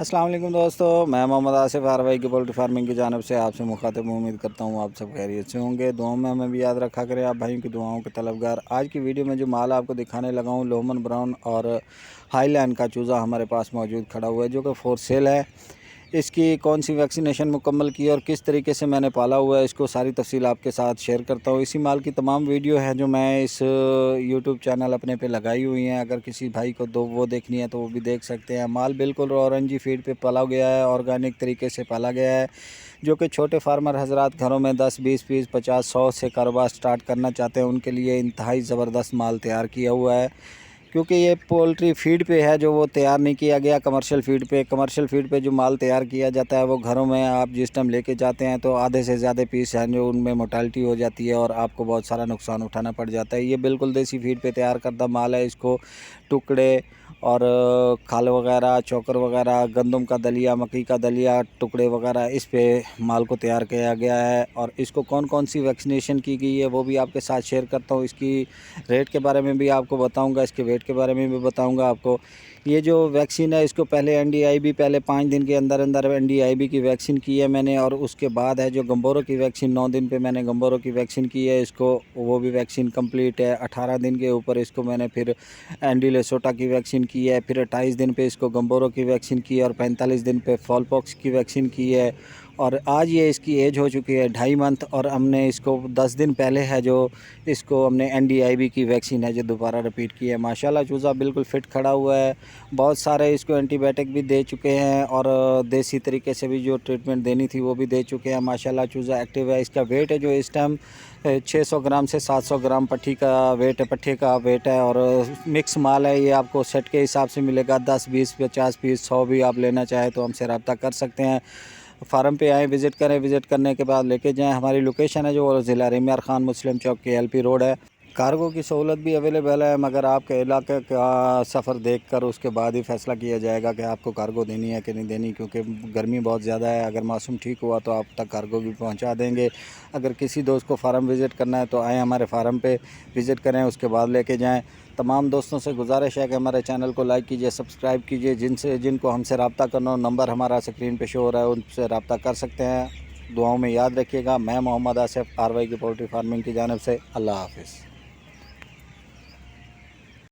अस्सलाम वालेकुम दोस्तों, मैं मोहम्मद आसिफ आरवाई की पोल्ट्री फार्मिंग की जानिब से आपसे मुखातिब हूँ। उम्मीद करता हूँ आप सब खैरियत से होंगे। दुआओं में हमें भी याद रखा करें, आप भाइयों की दुआओं के तलबगार। आज की वीडियो में जो माल आपको दिखाने लगा हूँ, लोमन ब्राउन और हाईलैंड का चूज़ा हमारे पास मौजूद खड़ा हुआ है, जो कि फॉर सेल है। इसकी कौन सी वैक्सीनेशन मुकम्मल की और किस तरीके से मैंने पाला हुआ है, इसको सारी तफसील आपके साथ शेयर करता हूँ। इसी माल की तमाम वीडियो है जो मैं इस यूट्यूब चैनल अपने पे लगाई हुई हैं। अगर किसी भाई को वो देखनी है तो वो भी देख सकते हैं। माल बिल्कुल ऑरेंजी फीड पे पाला गया है, ऑर्गेनिक तरीके से पाला गया है, जो कि छोटे फार्मर हजरात घरों में 10-20 पीस 50-100 से कारोबार स्टार्ट करना चाहते हैं, उनके लिए इंतहाई ज़बरदस्त माल तैयार किया हुआ है। क्योंकि ये पोल्ट्री फीड पे है, जो वो तैयार नहीं किया गया कमर्शियल फ़ीड पे जो माल तैयार किया जाता है वो घरों में आप जिस टाइम लेके जाते हैं तो आधे से ज़्यादा पीस हैं जो उनमें मोर्टालिटी हो जाती है और आपको बहुत सारा नुकसान उठाना पड़ जाता है। ये बिल्कुल देसी फीड पे तैयार करदा माल है। इसको टुकड़े और खाल वगैरह, चोकर वगैरह, गंदम का दलिया, मक्की का दलिया, टुकड़े वगैरह इस पे माल को तैयार किया गया है। और इसको कौन कौन सी वैक्सीनेशन की गई है वो भी आपके साथ शेयर करता हूँ। इसकी रेट के बारे में भी आपको बताऊंगा, इसके वेट के बारे में भी बताऊंगा आपको। ये जो वैक्सीन है इसको पहले एनडीआईबी, पहले 5 दिन के अंदर अंदर एनडीआईबी की वैक्सीन की है मैंने, और उसके बाद है जो गंबोरो की वैक्सीन 9 दिन पे मैंने गंबोरो की वैक्सीन की है इसको, वो भी वैक्सीन कंप्लीट है। 18 दिन के ऊपर इसको मैंने फिर एंडी लेसोटा की वैक्सीन की है, फिर 28 दिन पे इसको गंबोरो की वैक्सीन की है और 45 दिन पे फॉलपॉक्स की वैक्सीन की है। और आज ये इसकी एज हो चुकी है 2.5 मंथ, और हमने इसको 10 दिन पहले है जो इसको हमने एनडीआईबी की वैक्सीन है जो दोबारा रिपीट की है। माशाल्लाह चूज़ा बिल्कुल फिट खड़ा हुआ है। बहुत सारे इसको एंटीबायोटिक भी दे चुके हैं और देसी तरीके से भी जो ट्रीटमेंट देनी थी वो भी दे चुके हैं। माशाल्लाह चूज़ा एक्टिव है। इसका वेट है जो इस टाइम 600 ग्राम से 700 ग्राम पट्ठी का वेट है, पट्ठे का वेट है। और मिक्स माल है, ये आपको सेट के हिसाब से मिलेगा। 10, 20, 50 पीस, 100 भी आप लेना चाहें तो हमसे रब्ता कर सकते हैं। फार्म पे आएँ, विज़िट करें, विज़िट करने के बाद लेके जाएँ। हमारी लोकेशन है जो ज़िला रिमियार खान मुस्लिम चौक के एलपी रोड है। कार्गो की सहूलत भी अवेलेबल है, मगर आपके इलाके का सफ़र देखकर उसके बाद ही फ़ैसला किया जाएगा कि आपको कार्गो देनी है कि नहीं देनी, क्योंकि गर्मी बहुत ज़्यादा है। अगर मौसम ठीक हुआ तो आप तक कार्गो भी पहुंचा देंगे। अगर किसी दोस्त को फार्म विज़िट करना है तो आएँ हमारे फार्म पे विज़िट करें, उसके बाद लेके जाएँ। तमाम दोस्तों से गुजारिश है कि हमारे चैनल को लाइक कीजिए, सब्सक्राइब कीजिए। जिनको हमसे रब्ता करना हो, नंबर हमारा स्क्रीन पे शो हो रहा है, उनसे रब्ता कर सकते हैं। दुआओं में याद रखिएगा। मैं मोहम्मद आसिफ आरवाई की पोल्ट्री फार्मिंग की जानिब से। अल्लाह हाफ़िज़।